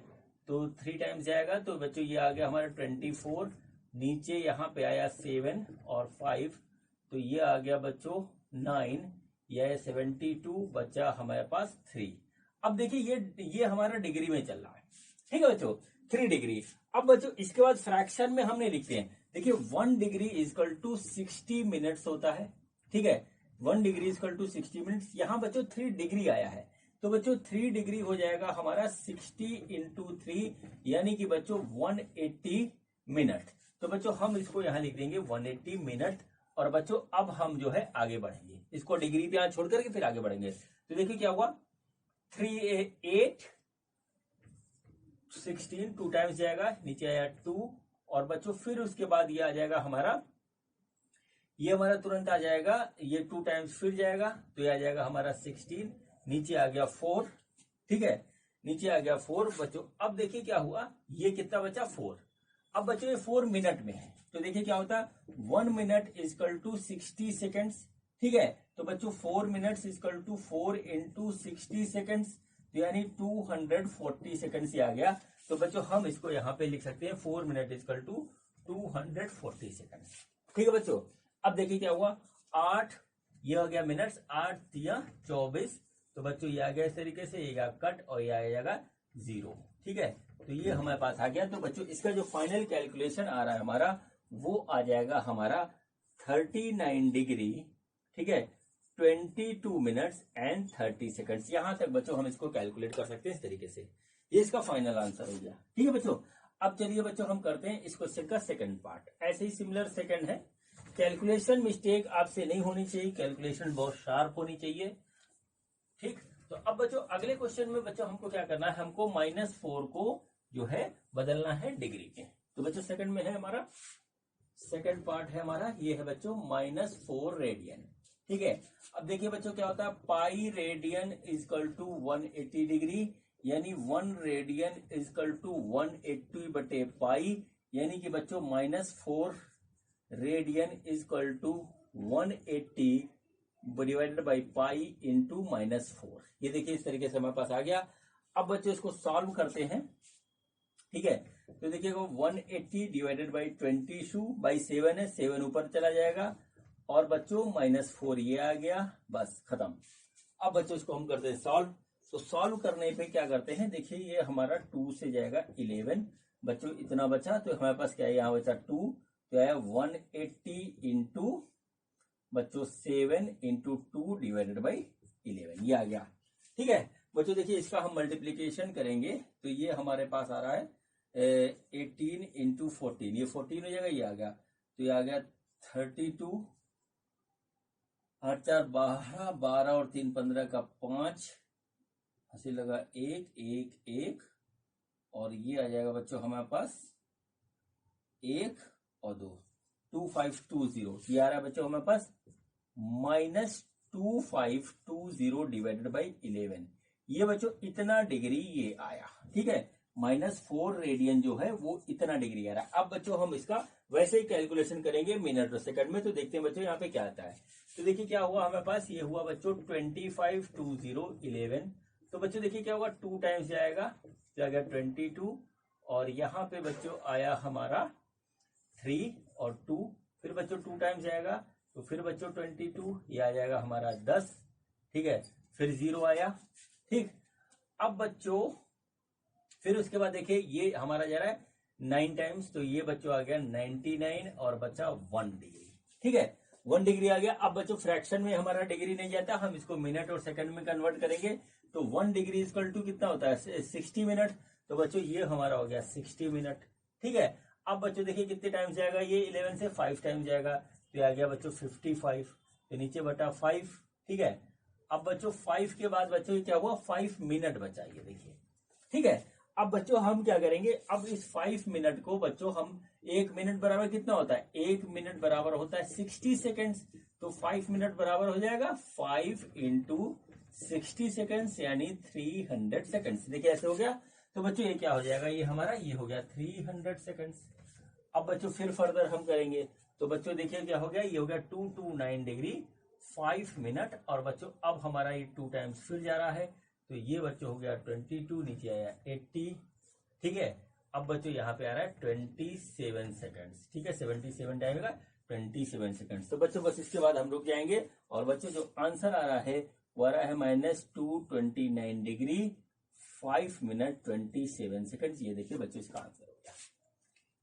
तो 3 टाइम्स जाएगा तो बच्चों ये आ गया हमारा 24, नीचे यहाँ पे आया 7 और 5, तो ये आ गया बच्चों 9, यह 72, बचा हमारे पास 3। अब देखिए ये हमारा डिग्री में चल रहा है। ठीक है बच्चों, 3 डिग्री। अब बच्चों इसके बाद फ्रैक्शन में हमने लिखते हैं, देखिए 1 डिग्री इक्वल टू 60 मिनट्स होता है। ठीक है, 1 डिग्री इक्वल टू 60 मिनट्स। यहाँ बच्चों 3 डिग्री आया है तो बच्चों 3 डिग्री हो जाएगा हमारा 60 इंटू 3, यानी कि बच्चों 180 मिनट। तो बच्चों हम इसको यहाँ लिख देंगे 180 मिनट। और बच्चों अब हम जो है आगे बढ़ेंगे, इसको डिग्री पे यहाँ छोड़ करके फिर आगे बढ़ेंगे। तो देखिए क्या हुआ, 3 8 16, 2 टाइम्स जाएगा, नीचे आया 2 और बच्चों फिर उसके बाद ये आ जाएगा हमारा, ये हमारा तुरंत आ जाएगा, ये 2 टाइम्स फिर जाएगा तो ये आ जाएगा हमारा 16, नीचे आ गया 4। ठीक है, नीचे आ गया 4 बच्चों। अब देखिए क्या हुआ, ये कितना बचा 4। अब बच्चों ये 4 मिनट में है तो देखिए क्या होता है, 1 मिनट इक्वल टू 60 सेकेंड्स। ठीक है, तो बच्चों 4 minutes equal to 4 into 60 seconds, तो यानी 240 सेकेंड्स आ गया। तो बच्चों हम इसको यहाँ पे लिख सकते हैं 4 मिनट इक्वल टू 240 सेकेंड्स। ठीक है बच्चों, अब देखिए क्या हुआ, 8 ये हो गया मिनट्स, 8 दिया 24, तो बच्चों ये आ गया इस तरीके से, ये कट और ये आ जाएगा 0। ठीक है, तो ये हमारे पास आ गया। तो बच्चों इसका जो फाइनल कैलकुलेशन आ रहा है हमारा, वो आ जाएगा हमारा 39 डिग्री। ठीक है, 22 मिनट्स एंड 30 सेकंड्स। यहां तक बच्चों हम इसको कैलकुलेट कर सकते हैं इस तरीके से। ये इसका फाइनल आंसर हो गया। ठीक है बच्चों, अब चलिए बच्चों हम करते हैं इस क्वेश्चन का सेकंड पार्ट। ऐसे ही सिमिलर सेकंड है, कैलकुलेशन मिस्टेक आपसे नहीं होनी चाहिए, कैलकुलेशन बहुत शार्प होनी चाहिए। ठीक, तो अब बच्चों अगले क्वेश्चन में बच्चों हमको क्या करना है, हमको -4 को जो है बदलना है डिग्री में। तो बच्चों सेकंड में है हमारा, सेकंड पार्ट है हमारा, ये है बच्चों -4 रेडियन। ठीक है, अब देखिए बच्चों क्या होता है, pi radian equal to 180 degree, यानी 1 रेडियन इक्वल टू 180 बटे पाई, यानी कि बच्चों -4 radian equal to 180 divided by pi into -4। ये देखिए इस तरीके से हमारे पास आ गया। अब बच्चों इसको सॉल्व करते हैं। ठीक है, तो देखिए 180 डिवाइडेड बाई 22/7 है, 7 ऊपर चला जाएगा और बच्चों -4 ये आ गया, बस खत्म। अब बच्चों इसको हम करते हैं सॉल्व। तो सॉल्व करने पे क्या करते हैं, देखिए ये हमारा 2 से जाएगा 11, बच्चों इतना बचा, तो हमारे पास क्या है, यहाँ बचा 2, तो आया 180 इंटू बच्चों 7 इंटू 2 डिवाइडेड बाई 11, ये आ गया। ठीक है बच्चों, देखिए इसका हम मल्टीप्लीकेशन करेंगे तो ये हमारे पास आ रहा है 18 इंटू 14, ये 14 हो जाएगा, ये आ गया, तो ये आ गया 32, 8 4 12, 12 और 3 15 का 5, हंसी लगा 1 1 1, और ये आ जाएगा बच्चों हमारे पास 1 और 2, 2520, ये आ रहा है बच्चों हमारे पास -2520 डिवाइडेड बाई 11, ये बच्चों इतना डिग्री ये आया। ठीक है, -4 रेडियन जो है वो इतना डिग्री आ रहा है। अब बच्चों हम इसका वैसे ही कैलकुलेशन करेंगे मिनट और सेकंड में, तो देखते हैं बच्चों यहाँ पे क्या आता है। तो देखिए क्या हुआ हमारे पास, ये हुआ बच्चों 252011, तो बच्चों देखिए क्या होगा, 2 टाइम्स जाएगा, तो आ गया 22, और यहाँ पे बच्चों आया हमारा 3 और 2, फिर बच्चों 2 टाइम्स जाएगा, तो फिर बच्चों 22, ये आ जाएगा हमारा 10। ठीक है, फिर 0 आया। ठीक, अब बच्चों फिर उसके बाद देखिए ये हमारा जा रहा है 9 टाइम्स, तो ये बच्चों आ गया 99 और बचा 1 डिग्री। ठीक है, 1 डिग्री आ गया। अब बच्चों फ्रैक्शन में हमारा डिग्री नहीं जाता, हम इसको मिनट और सेकंड में कन्वर्ट करेंगे, तो 1 डिग्री इक्वल टू कितना होता है, 60 मिनट, तो बच्चों ये हमारा हो गया 60 मिनट। ठीक है, अब बच्चों देखिए कितने टाइम्स जाएगा, ये 11 से 5 टाइम्स जाएगा, तो आ गया बच्चों 55, तो नीचे बटा 5। ठीक है, अब बच्चों 5 के बाद बच्चों क्या हुआ, 5 मिनट बचा, ये देखिए। ठीक है, अब बच्चों हम क्या करेंगे, अब इस 5 मिनट को बच्चों हम 1 मिनट बराबर कितना होता है, 1 मिनट बराबर होता है 60 सेकेंड्स, तो 5 मिनट बराबर हो जाएगा 5 इंटू 60 सेकेंड्स, यानी 300 सेकेंड्स। देखिए ऐसे हो गया, तो बच्चों ये क्या हो जाएगा, ये हमारा ये हो गया 300 सेकेंड्स। अब बच्चों फिर फर्दर हम करेंगे, तो बच्चों देखिए क्या हो गया, ये हो गया 229 डिग्री 5 मिनट, और बच्चों अब हमारा ये 2 टाइम्स फिर जा रहा है, तो ये बच्चों हो गया 22, नीचे आया 80। ठीक है, अब बच्चों यहाँ पे आ रहा है 27 सेकंड्स। ठीक है, 77 टाइम का 27 सेकंड्स, तो बच्चों बस इसके बाद हम रुक जाएंगे, और बच्चों जो आंसर आ रहा है वो आ रहा है -229 डिग्री 5 मिनट 27 सेकंड्स। ये देखिए बच्चों इसका आंसर हो गया।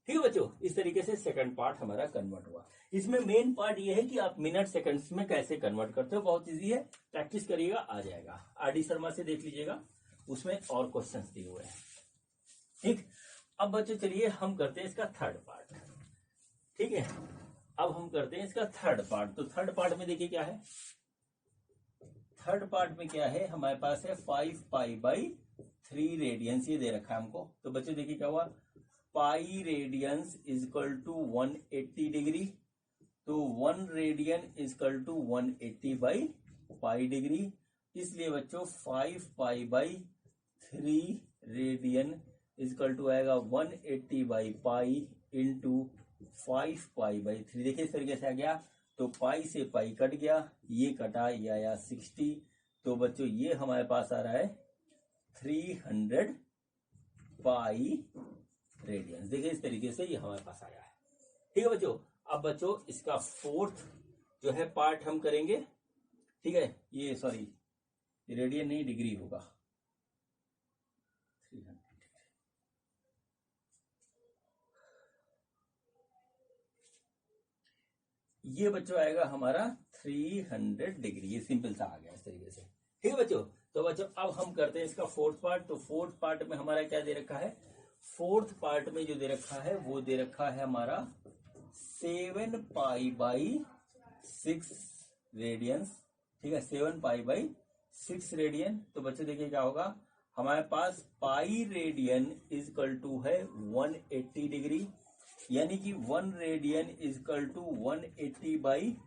ठीक है बच्चों, इस तरीके से सेकंड पार्ट हमारा कन्वर्ट हुआ। इसमें मेन पार्ट ये है कि आप मिनट सेकंड्स में कैसे कन्वर्ट करते हो, बहुत इजी है, प्रैक्टिस करिएगा, आ जाएगा। आरडी शर्मा से देख लीजिएगा, उसमें और क्वेश्चंस दिए हुए हैं। ठीक, अब बच्चों चलिए हम करते हैं इसका थर्ड पार्ट। ठीक है, अब हम करते हैं इसका थर्ड पार्ट। तो थर्ड पार्ट में देखिए क्या है, थर्ड पार्ट में क्या है, हमारे पास है 5 पाई बाई 3 रेडियंस, ये दे रखा है हमको। तो बच्चों देखिए क्या हुआ, pi radians is equal to 180 degree, तो 1 radian is equal to 180 by pi degree, इसलिए बच्चों 5 pi by 3 radian is equal to आएगा 180 by pi into 5 pi by 3। देखिए इस तरीके से आ गया, तो पाई से पाई कट गया, ये कटा, ये आया 60, तो बच्चों ये हमारे पास आ रहा है 300 पाई रेडियंस। देखिए इस तरीके से ये हमारे पास आया है। ठीक है बच्चों, अब बच्चों इसका फोर्थ जो है पार्ट हम करेंगे। ठीक है, ये सॉरी रेडियन नहीं डिग्री होगा, 300। ये बच्चों आएगा हमारा 300 डिग्री, ये सिंपल सा आ गया इस तरीके से। ठीक है बच्चों, तो बच्चों अब हम करते हैं इसका फोर्थ पार्ट। तो फोर्थ पार्ट में हमारा क्या दे रखा है, फोर्थ पार्ट में जो दे रखा है वो दे रखा है हमारा 7 पाई बाई 6 रेडियंस। ठीक है, 7 पाई बाई 6 रेडियन। तो बच्चों देखिए क्या होगा, हमारे पास pi radian is equal to है 180 डिग्री, यानी कि 1 radian is equal to 180 by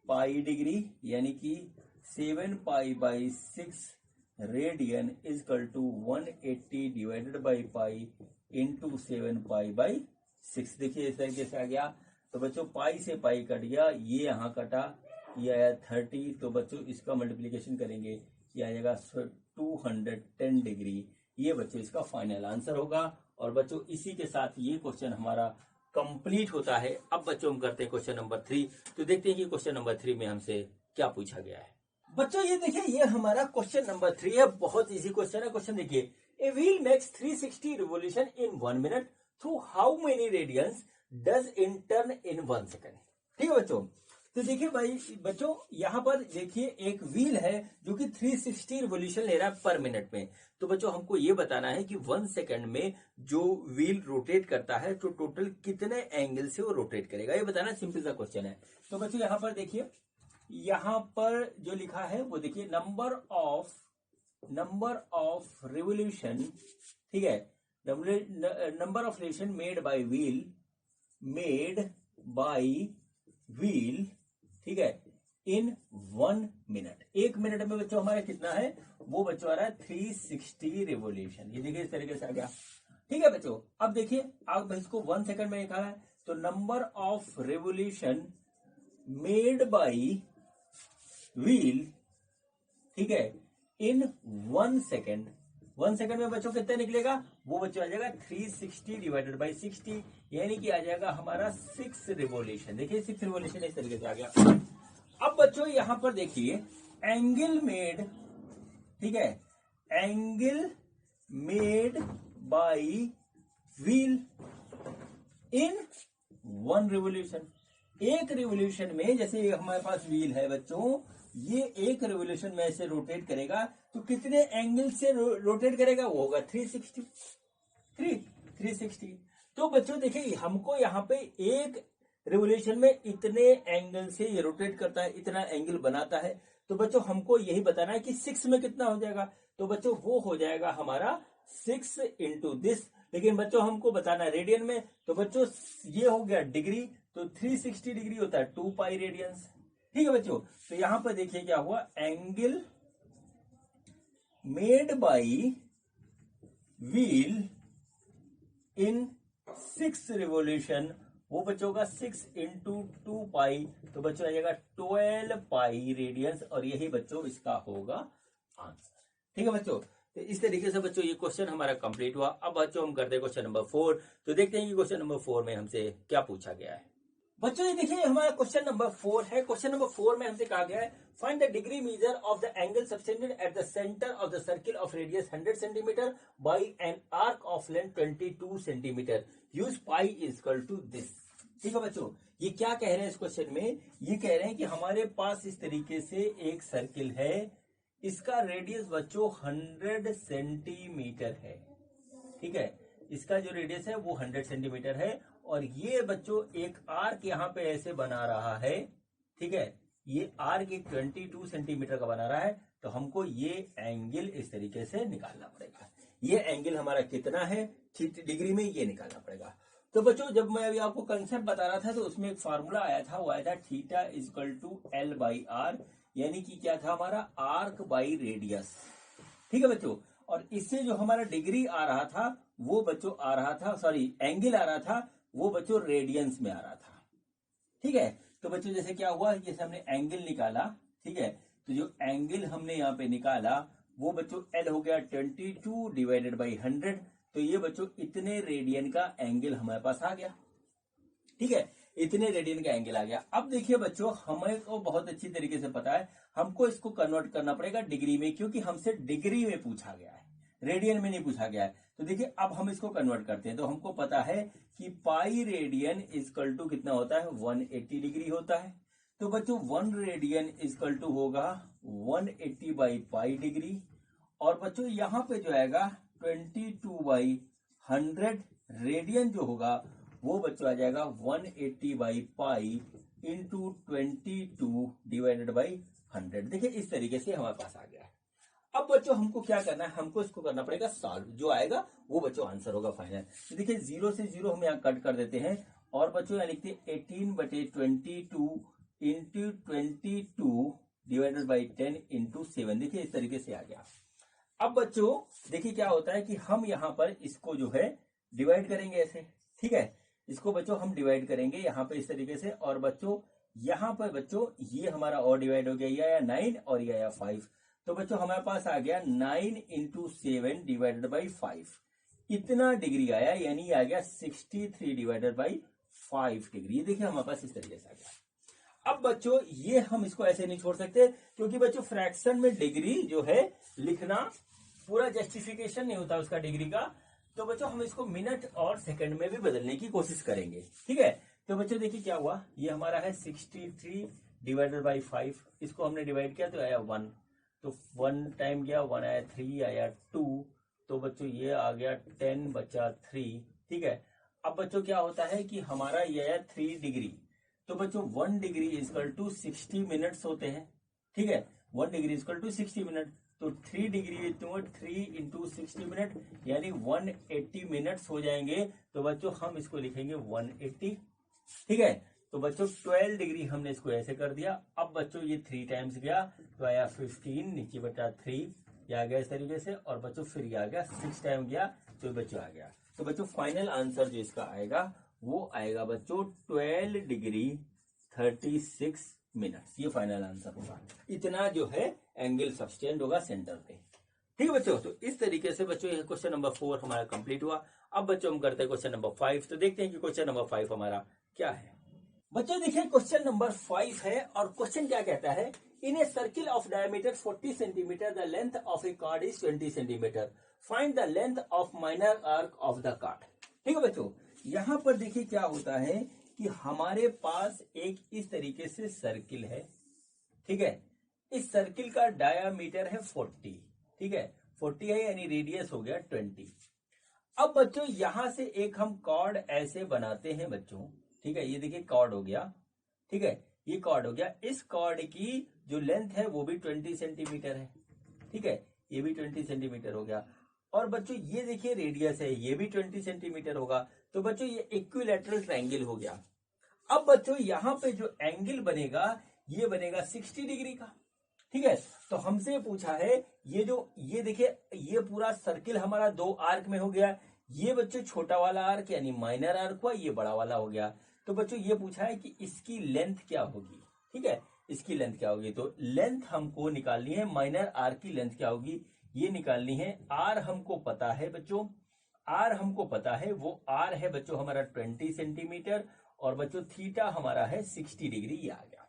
pi degree, यानी कि 7 pi by 6 radian is equal to 180 divided by pi into 7 pi by 6। देखिए इस तरीके से आ गया, तो बच्चों पाई से पाई कट गया, ये यहाँ कटा, ये आया 30, तो बच्चों इसका मल्टीप्लीकेशन करेंगे, ये आ जाएगा 210 डिग्री। ये बच्चों इसका फाइनल आंसर होगा। और बच्चों इसी के साथ ये क्वेश्चन हमारा कंप्लीट होता है। अब बच्चों हम करते हैं क्वेश्चन नंबर 3। तो देखते हैं कि क्वेश्चन नंबर 3 में हमसे क्या पूछा गया है। बच्चों ये देखिए, ये हमारा क्वेश्चन नंबर 3 है। बहुत इजी क्वेश्चन है। क्वेश्चन देखिए, a wheel makes 360 revolution in 1 minute through how many radians does in turn in 1 second. ठीक है बच्चों, तो देखिए भाई बच्चों, यहां पर देखिए एक व्हील है जो कि 360 रिवोल्यूशन ले रहा है पर मिनट में। तो बच्चों हमको ये बताना है कि 1 सेकेंड में जो व्हील रोटेट करता है तो टोटल कितने एंगल से वो रोटेट करेगा, ये बताना सिंपल सा क्वेश्चन है। तो बच्चों यहां पर देखिए, यहां पर जो लिखा है वो देखिए, नंबर ऑफ रिवोल्यूशन, ठीक है, number of revolution made by wheel, ठीक है, इन 1 मिनट। 1 मिनट में बच्चों हमारा कितना है, वो बच्चों आ रहा है 360 रिवोल्यूशन। ये देखिए इस तरीके से आ गया। ठीक है बच्चों, अब देखिए, अब इसको 1 सेकंड में लिखा है, तो number of revolution made by wheel, ठीक है, इन 1 सेकेंड। 1 सेकेंड में बच्चों कितना निकलेगा, वो बच्चों आ जाएगा 360 डिवाइडेड बाई 60, यानी कि आ जाएगा हमारा 6 रिवोल्यूशन। देखिए 6 रिवोल्यूशन इस तरीके से आ गया। अब बच्चों यहां पर देखिए, एंगल मेड, ठीक है, angle made by wheel in 1 revolution. एक रिवोल्यूशन में, जैसे हमारे पास व्हील है बच्चों, ये एक रिवोल्यूशन में ऐसे रोटेट करेगा तो कितने एंगल से रोटेट करेगा, वो होगा 360। तो बच्चों देखिए, हमको यहाँ पे एक रिवोल्यूशन में इतने एंगल से ये रोटेट करता है, इतना एंगल बनाता है। तो बच्चों हमको यही बताना है कि 6 में कितना हो जाएगा। तो बच्चों वो हो जाएगा हमारा 6 इंटू दिस। लेकिन बच्चों हमको बताना है रेडियन में, तो बच्चों ये हो गया डिग्री, तो 360 डिग्री होता है 2 पाई रेडियंस। ठीक है बच्चों, तो यहां पर देखिए क्या हुआ, angle made by wheel in 6 revolution, वो बच्चों का 6 इंटू 2 पाई, तो बच्चों आ जाएगा 12 पाई रेडियंस, और यही बच्चों इसका होगा आंसर। ठीक है बच्चों, तो इस तरीके से बच्चों ये क्वेश्चन हमारा कंप्लीट हुआ। अब बच्चों हम करते हैं क्वेश्चन नंबर 4। तो देखते हैं कि क्वेश्चन नंबर 4 में हमसे क्या पूछा गया है। बच्चों ये देखिए, हमारा क्वेश्चन नंबर 4 है। क्वेश्चन नंबर 4 में हमसे कहा गया है, find the degree measure of the angle subtended at the centre of the circle of radius 100 centimetre by an arc of length 22 centimetre, use pi is equal to this. ठीक है बच्चों, ये क्या कह रहे हैं इस क्वेश्चन में, ये कह रहे हैं कि हमारे पास इस तरीके से एक सर्किल है, इसका रेडियस बच्चों 100 सेंटीमीटर है। ठीक है, इसका जो रेडियस है वो 100 सेंटीमीटर है, और ये बच्चों एक आर्क यहां पे ऐसे बना रहा है। ठीक है, ये आर्क एक 22 सेंटीमीटर का बना रहा है, तो हमको ये एंगल इस तरीके से निकालना पड़ेगा। ये एंगल हमारा कितना है, 30 डिग्री में, ये निकालना पड़ेगा। तो बच्चों जब मैं अभी आपको कंसेप्ट बता रहा था, तो उसमें एक फार्मूला आया था, वो आया था theta is equal to L by R, यानी कि क्या था हमारा, आर्क बाई रेडियस। ठीक है बच्चों, और इससे जो हमारा डिग्री आ रहा था, वो बच्चों आ रहा था, सॉरी एंगल आ रहा था, वो बच्चों रेडियंस में आ रहा था। ठीक है, तो बच्चों जैसे क्या हुआ, जैसे हमने एंगल निकाला, ठीक है, तो जो एंगल हमने यहाँ पे निकाला, वो बच्चों एल हो गया 22 डिवाइडेड बाई 100, तो ये बच्चों इतने रेडियन का एंगल हमारे पास आ गया। ठीक है, इतने रेडियन का एंगल आ गया। अब देखिए बच्चों, हमें को बहुत अच्छी तरीके से पता है, हमको इसको कन्वर्ट करना पड़ेगा डिग्री में, क्योंकि हमसे डिग्री में पूछा गया है, रेडियन में नहीं पूछा गया है। तो देखिए अब हम इसको कन्वर्ट करते हैं, तो हमको पता है कि पाई रेडियन इजकल टू कितना होता है, 180 डिग्री होता है। तो बच्चों 1 रेडियन इजकल टू होगा 180 बाई पाई डिग्री, और बच्चों यहां पे जो आएगा 22 बाई 100 रेडियन जो होगा, वो बच्चों आ जाएगा 180 by pi into 22 divided by 100। देखिए इस तरीके से हमारे पास आ गया है। अब बच्चों हमको क्या करना है, हमको इसको करना पड़ेगा सॉल्व, जो आएगा वो बच्चों आंसर होगा फाइनल। तो देखिए 0 से 0 हम यहाँ कट कर देते हैं, और बच्चों यहाँ लिखते हैं 18/22 इंटू 22 डिवाइडेड बाई 10 इंटू 7। देखिए इस तरीके से आ गया। अब बच्चों देखिए क्या होता है कि हम यहाँ पर इसको जो है डिवाइड करेंगे ऐसे। ठीक है, इसको बच्चों हम डिवाइड करेंगे यहाँ पे इस तरीके से, और बच्चों यहाँ पर बच्चों ये हमारा और डिवाइड हो गया, ये आया 9 और ये आया 5। तो बच्चों हमारे पास आ गया 9 इंटू 7 डिवाइडेड बाई 5, इतना डिग्री आया, यानी आ गया 63 डिवाइडेड बाई 5 डिग्री। देखिए हमारे पास इस तरीके से आ गया। अब बच्चों ये हम इसको ऐसे नहीं छोड़ सकते, क्योंकि बच्चों फ्रैक्शन में डिग्री जो है लिखना पूरा जस्टिफिकेशन नहीं होता उसका डिग्री का। तो बच्चों हम इसको मिनट और सेकंड में भी बदलने की कोशिश करेंगे। ठीक है, तो बच्चों देखिए क्या हुआ, ये हमारा है 63 डिवाइडेड बाई 5, इसको हमने डिवाइड किया तो आया 1, तो 1 टाइम गया 1 आया, 3 आया 2, तो बच्चों ये आ गया 10 बचा 3। ठीक है, अब बच्चों क्या होता है कि हमारा ये आया 3 डिग्री, तो बच्चों 1 डिग्री इक्वल टू 60 मिनट्स होते हैं। ठीक है, 1 डिग्री इक्वल टू 60 मिनट, तो 3 डिग्री 3 इंटू 60 मिनट यानी 180 मिनट्स हो जाएंगे। तो बच्चों हम इसको लिखेंगे 180। ठीक है, तो बच्चों 12 डिग्री हमने इसको ऐसे कर दिया। अब बच्चों ये 3 टाइम्स गया तो आया 15, नीचे बचा 3, ये आ गया इस तरीके से, और बच्चों फिर ये आ गया 6 टाइम गया तो बच्चों आ गया। तो बच्चों फाइनल आंसर जो इसका आएगा वो आएगा बच्चों 12 डिग्री 36 मिनट्स, ये फाइनल आंसर होगा। इतना जो है एंगल सब्सटेंड होगा सेंटर पे। ठीक है बच्चों, तो इस तरीके से बच्चों ये क्वेश्चन नंबर 4 हमारा कंप्लीट हुआ। अब बच्चों हम करते हैं क्वेश्चन नंबर 5, तो देखते हैं कि क्वेश्चन नंबर 5 हमारा क्या है। बच्चों देखिए क्वेश्चन नंबर 5 है, और क्वेश्चन क्या कहता है, in a circle of diameter 40 centimetre the length of a chord is 20 centimetre, find the length of minor arc of the chord. ठीक है बच्चों, यहां पर देखिए क्या होता है कि हमारे पास एक इस तरीके से सर्किल है। ठीक है, इस सर्किल का डायामीटर है 40। ठीक है, 40 है यानी रेडियस हो गया 20। अब बच्चों यहां से एक हम कॉर्ड ऐसे बनाते हैं बच्चों। ठीक है, ये देखिए कॉर्ड हो गया। ठीक है, ये कॉर्ड हो गया, इस कॉर्ड की जो लेंथ है वो भी 20 सेंटीमीटर है। ठीक है, ये भी 20 सेंटीमीटर हो गया, और बच्चों ये देखिए रेडियस है, ये भी 20 सेंटीमीटर होगा। तो बच्चों ये इक्विलैटरल ट्रायंगल हो गया। अब बच्चों यहां पे जो एंगल बनेगा ये बनेगा 60 डिग्री का। ठीक है, तो हमसे पूछा है ये देखिए ये पूरा सर्किल हमारा 2 आर्क में हो गया। ये बच्चों छोटा वाला आर्क यानी माइनर आर्क हुआ, ये बड़ा वाला हो गया। तो बच्चों ये पूछा है कि इसकी लेंथ क्या होगी। ठीक है, इसकी लेंथ क्या होगी, तो लेंथ हमको निकालनी है, माइनर आर्क की लेंथ क्या होगी ये निकालनी है। आर हमको पता है बच्चों, आर हमको पता है, वो आर है बच्चों हमारा 20 सेंटीमीटर, और बच्चों थीटा हमारा है 60 डिग्री, ये आ गया।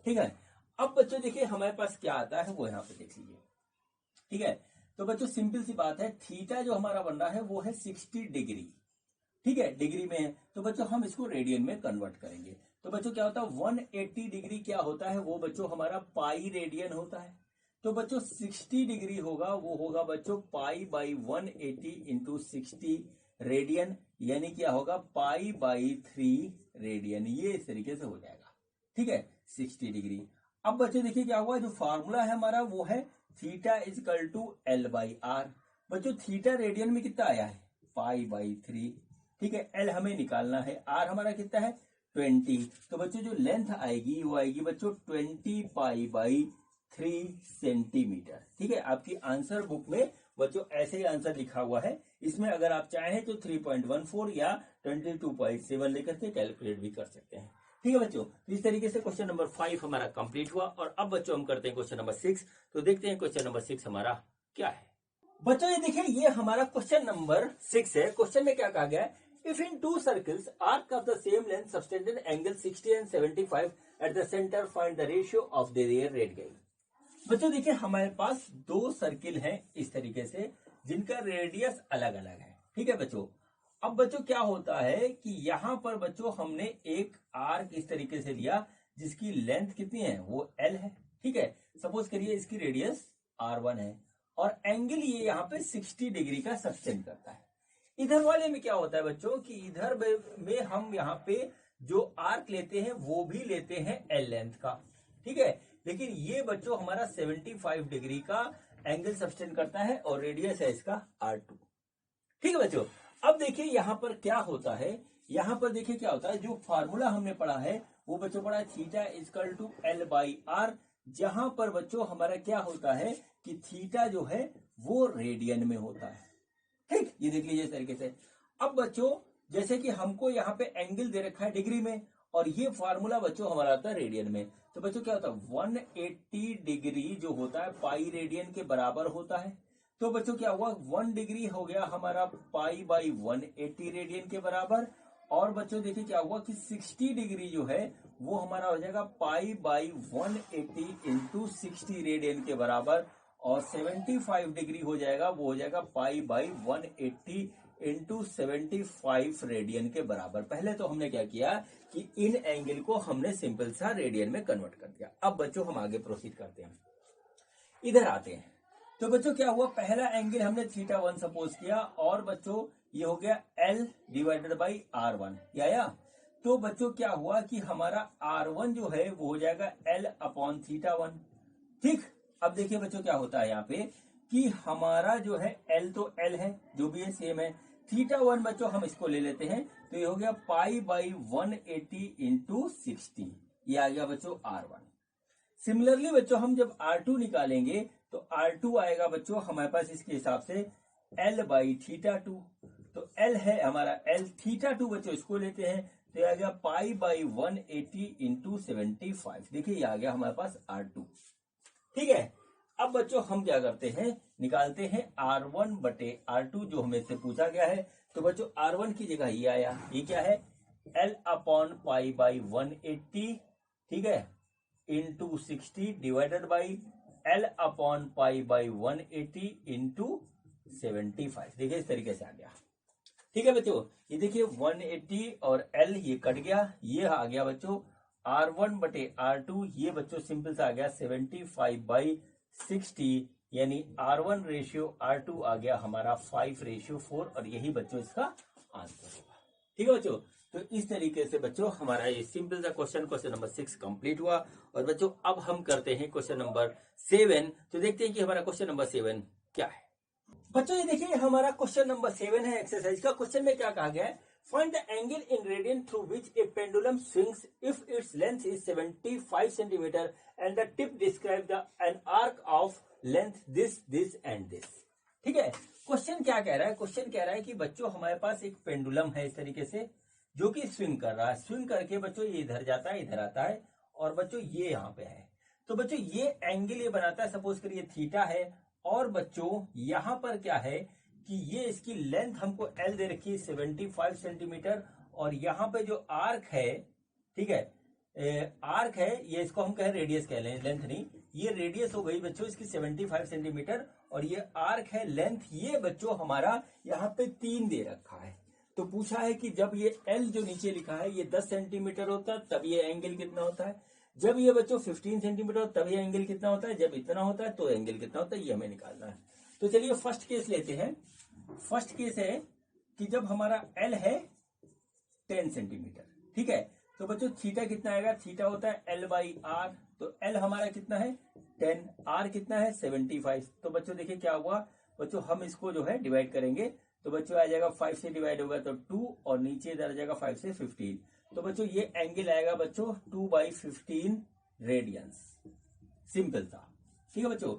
ठीक है, अब बच्चों देखिए हमारे पास क्या आता है वो यहां पे देख लीजिए। ठीक है, तो बच्चों सिंपल सी बात है, थीटा जो हमारा बन रहा है वो है 60 डिग्री। ठीक है, डिग्री में है, तो बच्चों हम इसको रेडियन में कन्वर्ट करेंगे। तो बच्चों क्या होता है 180 डिग्री क्या होता है, वो बच्चों हमारा पाई रेडियन होता है। तो बच्चों 60 डिग्री होगा, वो होगा बच्चों पाई बाई 180 इंटू 60 रेडियन, यानी क्या होगा पाई बाई 3 रेडियन, ये इस तरीके से हो जाएगा। ठीक है, 60 डिग्री। अब बच्चों देखिए क्या हुआ, जो फार्मूला है हमारा वो है theta is equal to L by R. बच्चों थीटा रेडियन में कितना आया है पाई बाई 3। ठीक है, एल हमें निकालना है, आर हमारा कितना है 20। तो बच्चों जो लेंथ आएगी वो आएगी बच्चों 20 पाई बाई 3 सेंटीमीटर। ठीक है, आपकी आंसर बुक में बच्चों ऐसे ही आंसर लिखा हुआ है। इसमें अगर आप चाहें तो 3.14 या 22.7 लेकर के कैलकुलेट भी कर सकते हैं। ठीक है बच्चों, तो इस तरीके से क्वेश्चन नंबर 5 हमारा कंप्लीट हुआ। और अब बच्चों हम करते हैं क्वेश्चन नंबर 6, तो देखते हैं क्वेश्चन नंबर 6 हमारा क्या है। बच्चों ये देखिए ये हमारा क्वेश्चन नंबर 6 है। क्वेश्चन में क्या कहा गया है, if in 2 circles arc of the same length subtended angle 60 and 75 eight the centre, find the ratio of their radius. बच्चों देखिए हमारे पास 2 सर्किल हैं इस तरीके से, जिनका रेडियस अलग अलग है। ठीक है बच्चों, अब बच्चों क्या होता है कि यहां पर बच्चों हमने एक आर्क इस तरीके से लिया जिसकी लेंथ कितनी है वो एल है। ठीक है, सपोज करिए इसकी रेडियस R1 है, और एंगल ये यहाँ पे 60 डिग्री का सब्टेंड करता है। इधर वाले में क्या होता है बच्चों कि इधर में हम यहाँ पे जो आर्क लेते हैं वो भी लेते हैं एल लेंथ का। ठीक है, लेकिन ये बच्चों हमारा 75 डिग्री का एंगल सब्टेंड करता है, और रेडियस है इसका R2। ठीक है बच्चों, अब देखिए यहां पर क्या होता है, यहां पर देखिए क्या होता है, जो फार्मूला हमने पढ़ा है वो बच्चों पढ़ा है theta is equal to L by R, जहां पर बच्चों हमारा क्या होता है कि थीटा जो है वो रेडियन में होता है। ठीक, ये देख लीजिए इस तरीके से। अब बच्चों जैसे कि हमको यहाँ पे एंगल दे रखा है डिग्री में, और ये फार्मूला बच्चों हमारा आता है रेडियन में। तो बच्चों क्या होता है 180 डिग्री जो होता है पाई रेडियन के बराबर होता है। तो बच्चों क्या हुआ 1 डिग्री हो गया हमारा पाई बाई 180 रेडियन के बराबर। और बच्चों देखिए क्या हुआ कि 60 डिग्री जो है वो हमारा हो जाएगा पाई बाई 180 इंटू 60 रेडियन के बराबर, और 75 डिग्री हो जाएगा, वो हो जाएगा पाई बाई 180 इंटू 75 रेडियन के बराबर। पहले तो हमने क्या किया कि इन एंगल को हमने सिंपल सा रेडियन में कन्वर्ट कर दिया। अब बच्चों हम आगे प्रोसीड करते हैं, इधर आते हैं। तो बच्चों क्या हुआ, पहला एंगल हमने θ1 सपोज किया, और बच्चों ये हो गया L डिवाइडेड बाई R1, या तो बच्चों क्या हुआ कि हमारा R1 जो है वो हो जाएगा L अपॉन θ1। ठीक, अब देखिए बच्चों क्या होता है यहाँ पे कि हमारा जो है L तो L है, जो भी है सेम है, θ1 बच्चों हम इसको ले लेते हैं, तो ये हो गया पाई बाई 180 इंटू 60, ये आ गया बच्चों R1। सिमिलरली बच्चों हम जब R2 निकालेंगे तो R2 आएगा बच्चों हमारे पास इसके हिसाब से L बाई θ2, तो L है हमारा L, θ2 बच्चों इसको लेते हैं, तो ये आ गया पाई बाई 180 इंटू 75। देखिए ये आ गया हमारे पास R2। ठीक है, अब बच्चों हम क्या करते हैं, निकालते हैं R1 बटे R2 जो हमें से पूछा गया है। तो बच्चों R1 की जगह ये आया, ये क्या है L अपॉन पाई बाई 180, ठीक है, into 60 divided by L upon pi by 180 into 75। देखिए इस तरीके से आ गया। ठीक है बच्चों, ये देखिए 180 और L ये कट गया, ये आ गया बच्चों R1 बटे R2, ये बच्चों सिंपल सा आ गया 75 बाई 60, यानी R1 रेशियो R2 आ गया हमारा 5:4, और यही बच्चों इसका आंसर होगा। ठीक है बच्चों, तो इस तरीके से बच्चों हमारा ये सिंपल सा क्वेश्चन नंबर 6 कंप्लीट हुआ। और बच्चों अब हम करते हैं क्वेश्चन नंबर 7। तो देखते हैं कि हमारा क्वेश्चन नंबर 7 क्या है। बच्चों ये देखिए हमारा क्वेश्चन नंबर 7 है एक्सरसाइज का। क्वेश्चन में क्या कहा गया है, find the angle in radian through which A pendulum swings if its length is 75 centimetre and the tip describe the N arc of length this and this. ठीक है, question क्या कह रहा है, क्वेश्चन कह रहा है कि बच्चों हमारे पास एक पेंडुलम है इस तरीके से, जो कि स्विंग कर रहा है, स्विंग करके बच्चों ये इधर जाता है, इधर आता है, और बच्चों ये यहाँ पे है। तो बच्चों ये एंगल ये बनाता है, सपोज करिए थीटा है, और बच्चों यहाँ पर क्या है कि ये इसकी लेंथ हमको L दे रखी है 75 सेंटीमीटर, और यहाँ पे जो आर्क है, ठीक है, आर्क है, ये इसको हम कहें रेडियस कह लें, लेंथ नहीं, ये रेडियस हो गई बच्चों इसकी 75 सेंटीमीटर, और ये आर्क है लेंथ, ये बच्चों हमारा यहाँ पे 3 दे रखा है। तो पूछा है कि जब ये L जो नीचे लिखा है ये 10 सेंटीमीटर होता है तब ये एंगल कितना होता है, जब ये बच्चों 15 सेंटीमीटर तब ये एंगल कितना होता है, जब इतना होता है तो एंगल कितना होता है, ये हमें निकालना है। तो चलिए फर्स्ट केस लेते हैं। फर्स्ट केस है कि जब हमारा L है 10 सेंटीमीटर, ठीक है, तो बच्चों थीटा कितना आएगा, थीटा होता है L बाई R, तो L हमारा कितना है 10, R कितना है 75। तो बच्चों देखिए क्या हुआ, बच्चों हम इसको जो है डिवाइड करेंगे, तो बच्चों आ जाएगा 5 से डिवाइड होगा तो 2, और नीचे इधर आ जाएगा 5 से 15। तो बच्चों ये एंगल आएगा बच्चों 2/15 रेडियंस, सिंपल था। ठीक है बच्चों,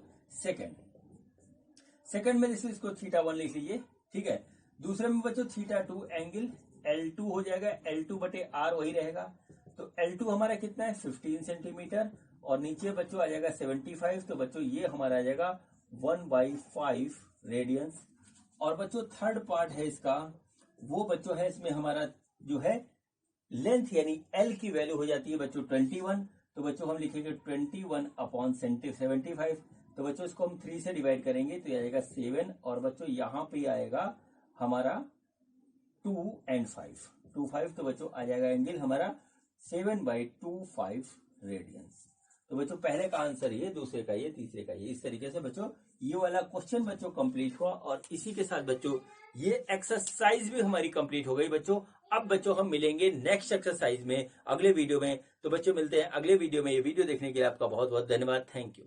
सेकंड में जैसे इसको θ1 लिख लीजिए, ठीक है। दूसरे में बच्चों θ2 एंगल L2 हो जाएगा, L2 बटे R वही रहेगा, तो L2 हमारा कितना है 15 सेंटीमीटर, और नीचे बच्चों आ जाएगा 75, तो बच्चों ये हमारा आ जाएगा 1/5 रेडियंस। और बच्चों थर्ड पार्ट है इसका, वो बच्चों है इसमें हमारा जो है लेंथ यानी L की वैल्यू हो जाती है बच्चों 21, तो बच्चों हम लिखेंगे 21 अपॉन 75। तो बच्चों इसको हम 3 से डिवाइड करेंगे तो ये आएगा 7, और बच्चों यहाँ पे आएगा हमारा 2 and 5, 2/5, तो बच्चों आ जाएगा एंगल हमारा 7/25 रेडियंस। तो बच्चों पहले का आंसर ये, दूसरे का ये, तीसरे का ये, इस तरीके से बच्चों ये वाला क्वेश्चन बच्चों कंप्लीट हुआ। और इसी के साथ बच्चों ये एक्सरसाइज भी हमारी कंप्लीट हो गई बच्चों। अब बच्चों हम मिलेंगे नेक्स्ट एक्सरसाइज में अगले वीडियो में। तो बच्चों मिलते हैं अगले वीडियो में। ये वीडियो देखने के लिए आपका बहुत बहुत धन्यवाद। Thank you.